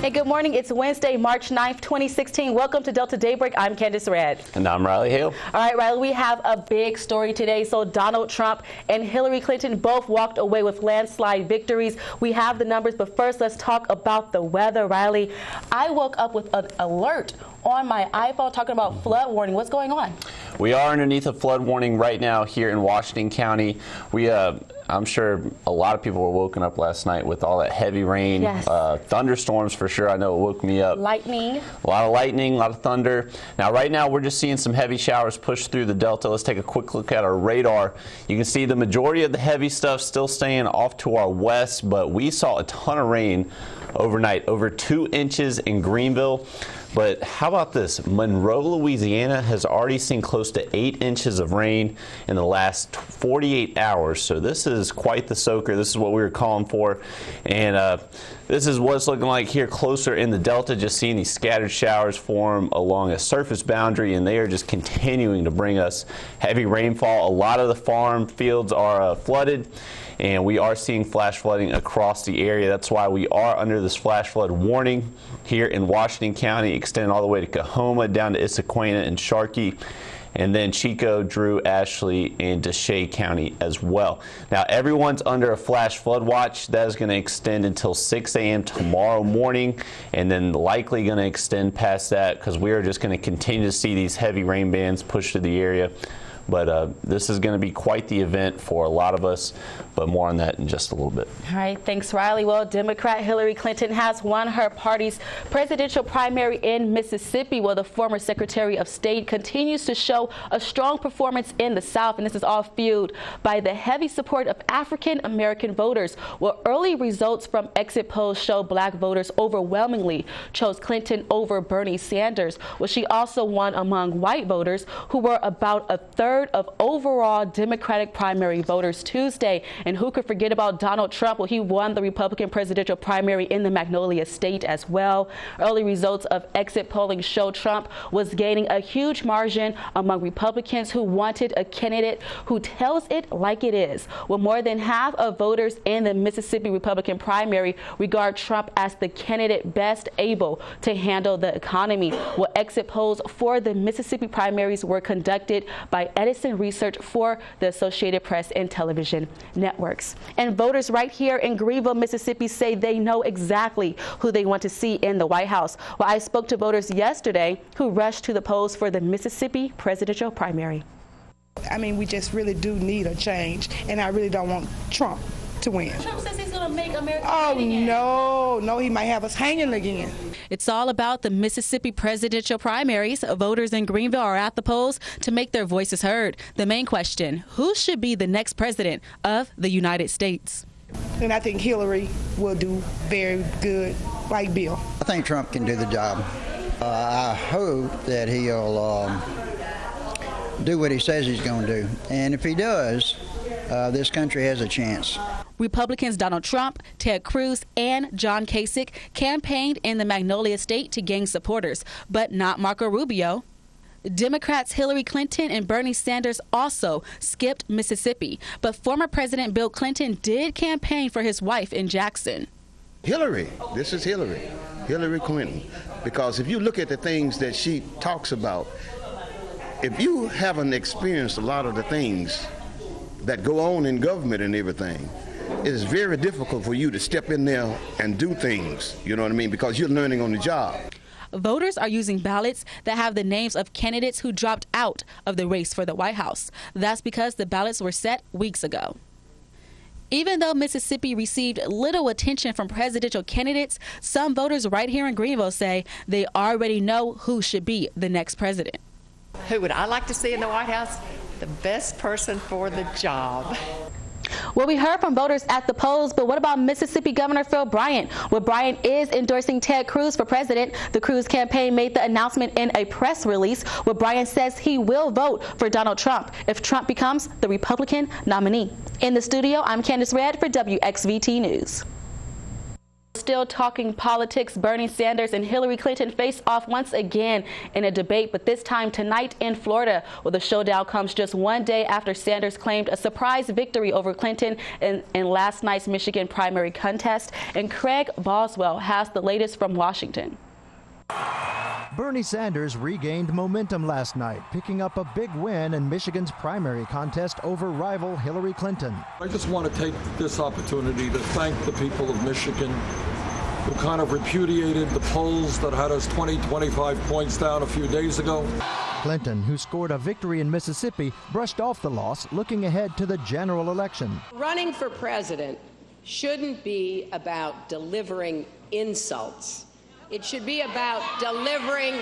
And good morning. It's Wednesday, March 9th, 2016. Welcome to Delta Daybreak. I'm Candace Red. And I'm Riley Hale. All right, Riley, we have a big story today. So Donald Trump and Hillary Clinton both walked away with landslide victories. We have the numbers, but first let's talk about the weather, Riley. I woke up with an alert on my iPhone talking about flood warning. What's going on? We are underneath a flood warning right now here in Washington County. I'm sure a lot of people were woken up last night with all that heavy rain, yes. Thunderstorms for sure. I know it woke me up. Lightning. A lot of lightning, a lot of thunder. Now, right now, we're just seeing some heavy showers push through the Delta. Let's take a quick look at our radar. You can see the majority of the heavy stuff still staying off to our west, but we saw a ton of rain overnight, over 2 inches in Greenville. But how about this? Monroe, Louisiana has already seen close to 8 inches of rain in the last 48 hours. So this is quite the soaker. This is what we were calling for. And this is what it's looking like here closer in the Delta, just seeing these scattered showers form along a surface boundary, and they are just continuing to bring us heavy rainfall. A lot of the farm fields are flooded, and we are seeing flash flooding across the area. That's why we are under this flash flood warning here in Washington County, extending all the way to Coahoma, down to Issaquena and Sharkey, and then Chico, Drew, Ashley, and DeShay County as well. Now, everyone's under a flash flood watch. That is going to extend until 6 a.m. tomorrow morning, and then likely going to extend past that because we are just going to continue to see these heavy rain bands push through the area. But this is going to be quite the event for a lot of us, but more on that in just a little bit. All right, thanks, Riley. Well, Democrat Hillary Clinton has won her party's presidential primary in Mississippi, while the former Secretary of State continues to show a strong performance in the South, and this is all fueled by the heavy support of African-American voters. Well, early results from exit polls show black voters overwhelmingly chose Clinton over Bernie Sanders. Well, she also won among white voters, who were about a third of overall Democratic primary voters Tuesday. And who could forget about Donald Trump? Well, he won the Republican presidential primary in the Magnolia State as well. Early results of exit polling show Trump was gaining a huge margin among Republicans who wanted a candidate who tells it like it is. Well, more than half of voters in the Mississippi Republican primary regard Trump as the candidate best able to handle the economy. Well, exit polls for the Mississippi primaries were conducted by Edison Research for the Associated Press and Television Networks. And voters right here in Greenville, Mississippi say they know exactly who they want to see in the White House. Well, I spoke to voters yesterday who rushed to the polls for the Mississippi presidential primary. I mean, we just really do need a change, and I really don't want Trump to win. Trump says he's going to make America great again. No, he might have us hanging again. It's all about the Mississippi presidential primaries. Voters in Greenville are at the polls to make their voices heard. The main question, who should be the next president of the United States? And I think Hillary will do very good, like Bill. I think Trump can do the job. I hope that he'll do what he says he's going to do. And if he does, this country has a chance. Republicans Donald Trump, Ted Cruz, and John Kasich campaigned in the Magnolia State to gain supporters, but not Marco Rubio. Democrats Hillary Clinton and Bernie Sanders also skipped Mississippi, but former President Bill Clinton did campaign for his wife in Jackson. Hillary, this is Hillary Clinton, because if you look at the things that she talks about, if you haven't experienced a lot of the things that go on in government and everything, it is very difficult for you to step in there and do things, you know what I mean, because you're learning on the job. Voters are using ballots that have the names of candidates who dropped out of the race for the White House. That's because the ballots were set weeks ago. Even though Mississippi received little attention from presidential candidates, some voters right here in Greenville say they already know who should be the next president. Who would I like to see in the White House? The best person for the job. Well, we heard from voters at the polls, but what about Mississippi Governor Phil Bryant? Well, Bryant is endorsing Ted Cruz for president. The Cruz campaign made the announcement in a press release where Bryant says he will vote for Donald Trump if Trump becomes the Republican nominee. In the studio, I'm Candace Red for WXVT News. Still talking politics, Bernie Sanders and Hillary Clinton face off once again in a debate, but this time tonight in Florida. Well, the showdown comes just one day after Sanders claimed a surprise victory over Clinton in last night's Michigan primary contest. And Craig Boswell has the latest from Washington. Bernie Sanders regained momentum last night, picking up a big win in Michigan's primary contest over rival Hillary Clinton. I just want to take this opportunity to thank the people of Michigan who kind of repudiated the polls that had us 25 points down a few days ago. Clinton, who scored a victory in Mississippi, brushed off the loss, looking ahead to the general election. Running for president shouldn't be about delivering insults. It should be about delivering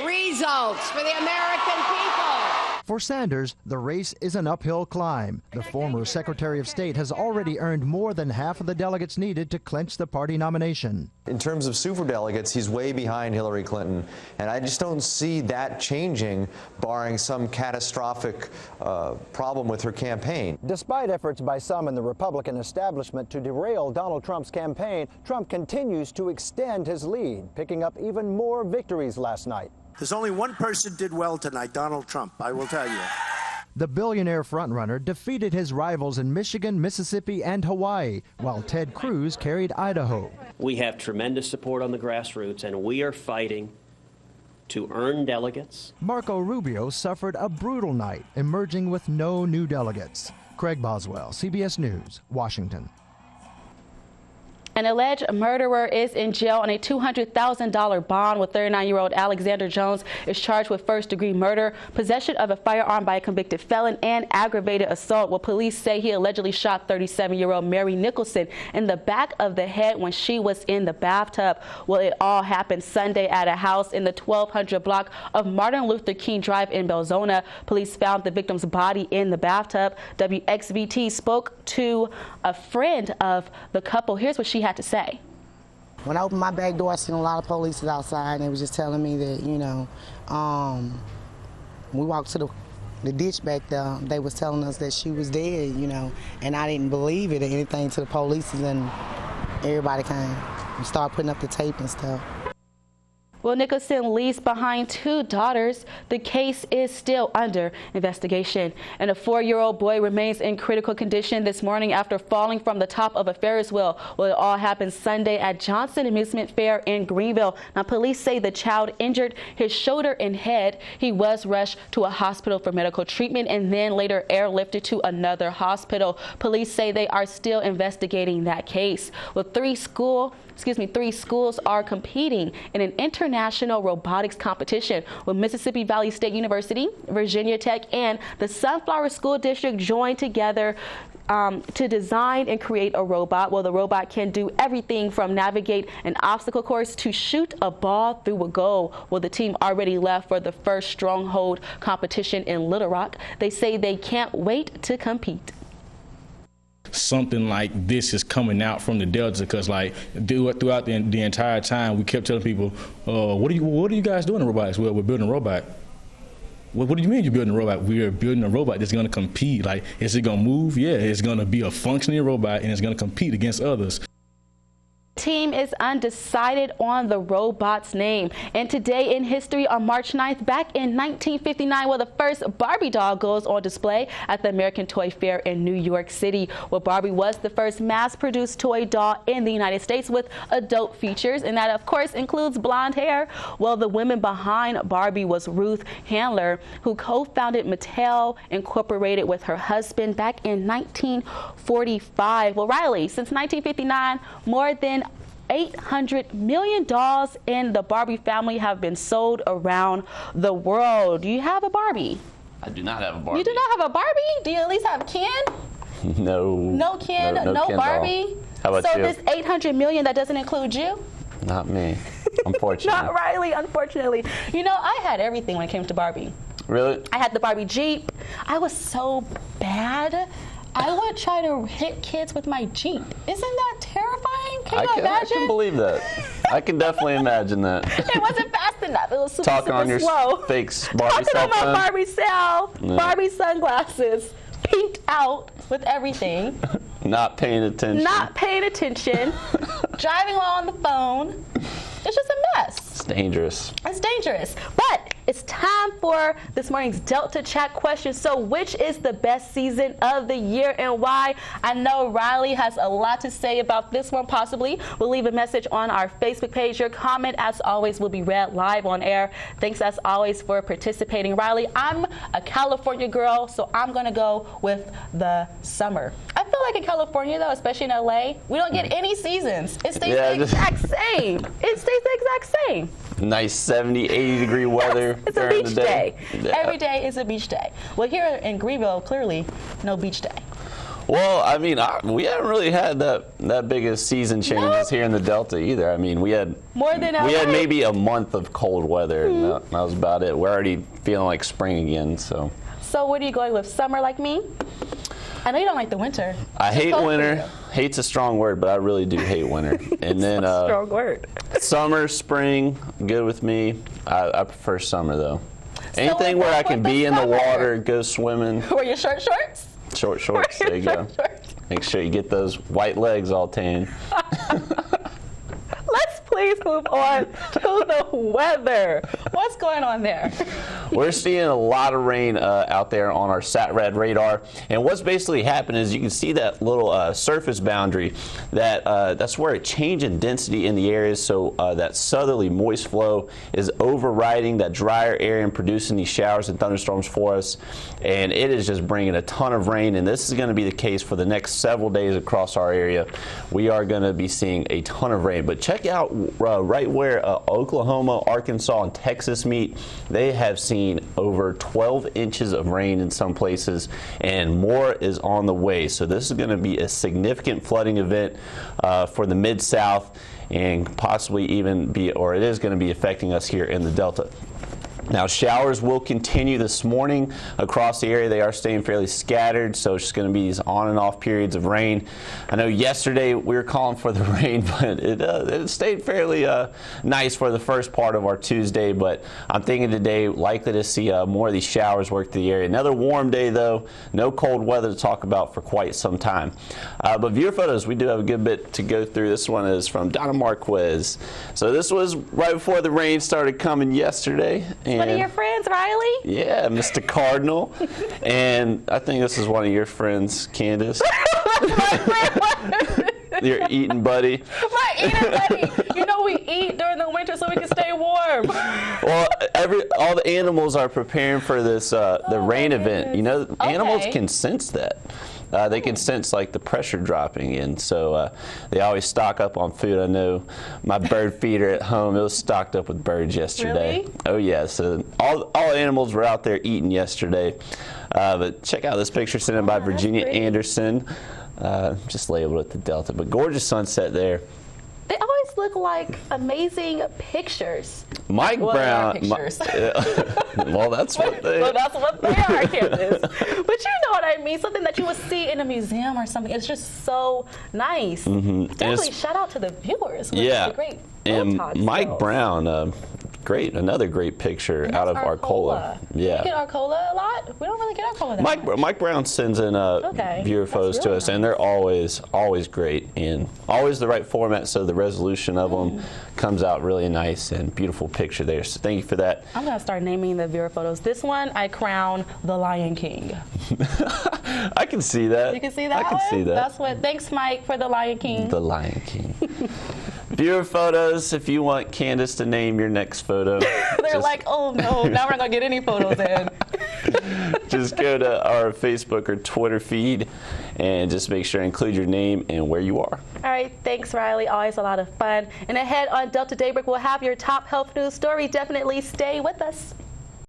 results for the American people. For Sanders, the race is an uphill climb. The former Secretary of State has already earned more than half of the delegates needed to clinch the party nomination. In terms of superdelegates, he's way behind Hillary Clinton, and I just don't see that changing, barring some catastrophic problem with her campaign. Despite efforts by some in the Republican establishment to derail Donald Trump's campaign, Trump continues to extend his lead, picking up even more victories last night. There's only one person did well tonight, Donald Trump, I will tell you. The billionaire frontrunner defeated his rivals in Michigan, Mississippi, and Hawaii, while Ted Cruz carried Idaho. We have tremendous support on the grassroots, and we are fighting to earn delegates. Marco Rubio suffered a brutal night, emerging with no new delegates. Craig Boswell, CBS News, Washington. An alleged murderer is in jail on a $200,000 bond, with 39-year-old Alexander Jones is charged with first-degree murder, possession of a firearm by a convicted felon, and aggravated assault. Well, police say he allegedly shot 37-year-old Mary Nicholson in the back of the head when she was in the bathtub. Well, it all happened Sunday at a house in the 1200 block of Martin Luther King Drive in Belzona. Police found the victim's body in the bathtub. WXVT spoke to a friend of the couple. Here's what she had to say. When I opened my back door, I seen a lot of police outside, and they was just telling me that, you know, we walked to the ditch back there, they was telling us that she was dead, you know, and I didn't believe it or anything to the police, and then everybody came and started putting up the tape and stuff. Well, Nicholson leaves behind 2 daughters. The case is still under investigation. And a 4-year-old boy remains in critical condition this morning after falling from the top of a Ferris wheel. Well, it all happened Sunday at Johnson Amusement Fair in Greenville. Now, police say the child injured his shoulder and head. He was rushed to a hospital for medical treatment and then later airlifted to another hospital. Police say they are still investigating that case. Well, 3 schools are competing in an international robotics competition, with Mississippi Valley State University, Virginia Tech, and the Sunflower School District joined together to design and create a robot. Well, the robot can do everything from navigate an obstacle course to shoot a ball through a goal. Well, the team already left for the first Stronghold competition in Little Rock. They say they can't wait to compete. Something like this is coming out from the Delta, because like throughout the entire time we kept telling people, what are you guys doing in robotics? Well, we're building a robot. What do you mean you're building a robot? We are building a robot that's going to compete. Like, is it going to move? Yeah, it's going to be a functioning robot, and it's going to compete against others. Team is undecided on the robot's name. And today in history, on March 9th, back in 1959, well, the first Barbie doll goes on display at the American Toy Fair in New York City. Well, Barbie was the first mass-produced toy doll in the United States with adult features, and that, of course, includes blonde hair. Well, the woman behind Barbie was Ruth Handler, who co-founded Mattel Incorporated with her husband back in 1945. Well, Riley, since 1959, more than 800 million dolls in the Barbie family have been sold around the world. Do you have a Barbie? I do not have a Barbie. You do not have a Barbie? Do you at least have Ken? No. No Ken, no Ken Barbie? doll. How about you? So this 800 million, that doesn't include you? Not me, unfortunately. Not Riley, unfortunately. You know, I had everything when it came to Barbie. Really? I had the Barbie Jeep. I was so bad. I would try to hit kids with my Jeep. Isn't that terrifying? Can you imagine? I can believe that. I can definitely imagine that. It wasn't fast enough. It was super, Talking super on your slow. fake Barbie Talking on my phone. Barbie cell, Yeah. Barbie sunglasses, pinked out with everything. Not paying attention. Not paying attention. driving while on the phone. It's just a mess. It's dangerous. It's dangerous. But it's time for this morning's Delta Chat question. So which is the best season of the year and why? I know Riley has a lot to say about this one possibly. We'll leave a message on our Facebook page. Your comment, as always, will be read live on air. Thanks, as always, for participating. Riley, I'm a California girl, so I'm going to go with the summer. I feel like in California, though, especially in LA, we don't get any seasons. It stays the exact same. It stays the exact same. Nice 70, 80 degree weather. It's a beach day. Yeah. Every day is a beach day. Well, here in Greenville, clearly, no beach day. Well, I mean, we haven't really had that big of season changes here in the Delta either. I mean, we had maybe a month of cold weather, and that was about it. We're already feeling like spring again. So what are you going with? Summer like me? I know you don't like the winter. I hate winter. Hate's a strong word, but I really do hate winter. And then strong word. Summer, spring, good with me. I prefer summer though. Anything where I can be in the water, go swimming. Wear your short shorts? Short shorts, there you go. Make sure you get those white legs all tan. Let's please move on to the weather. What's going on there? We're seeing a lot of rain out there on our SatRad radar, and what's basically happened is you can see that little surface boundary that's where a change in density in the air is. So that southerly moist flow is overriding that drier air and producing these showers and thunderstorms for us, and it is just bringing a ton of rain, and this is going to be the case for the next several days across our area. We are going to be seeing a ton of rain, but check out right where Oklahoma, Arkansas, and Texas meet. They have seen over 12 inches of rain in some places, and more is on the way. So this is going to be a significant flooding event for the Mid-South, and possibly even it is going to be affecting us here in the Delta. Now, showers will continue this morning across the area. They are staying fairly scattered, so it's just going to be these on and off periods of rain. I know yesterday we were calling for the rain, but it stayed fairly nice for the first part of our Tuesday, but I'm thinking today likely to see more of these showers work through the area. Another warm day, though. No cold weather to talk about for quite some time. But viewer photos, we do have a good bit to go through. This one is from Donna Marquez. So this was right before the rain started coming yesterday. One of your friends, Riley? Yeah, Mr. Cardinal. And I think this is one of your friends, Candace. Your eating buddy. My eating buddy. You know, we eat during the winter so we can stay warm. Well, all the animals are preparing for this the rain event. You know, animals can sense that. They can sense like the pressure dropping, and so they always stock up on food. I know my bird feeder at home, it was stocked up with birds yesterday. Really? Oh yeah, so all animals were out there eating yesterday. But check out this picture sent in by Virginia Anderson, just labeled at the Delta, but gorgeous sunset there. They always look like amazing pictures. Mike Brown. Pictures. Well, that's what they. Well, that's what they are, Candace. But you know what I mean? Something that you would see in a museum or something. It's just so nice. Definitely shout out to the viewers. Yeah. Great and Mike Brown. Another great picture out of Arcola. Yeah. You get Arcola a lot? We don't really get Arcola that much. Mike Brown sends in viewer photos to us, and they're always great, and always the right format, so the resolution of them comes out really nice and beautiful picture there. So thank you for that. I'm going to start naming the viewer photos. This one, I crown the Lion King. I can see that. You can see that I can see that. That's what. Thanks, Mike, for the Lion King. The Lion King. Viewer photos, if you want Candace to name your next photo. They're like, oh no, now we're not going to get any photos in. Just go to our Facebook or Twitter feed and just make sure to include your name and where you are. All right, thanks, Riley. Always a lot of fun. And ahead on Delta Daybreak, we'll have your top health news story. Definitely stay with us.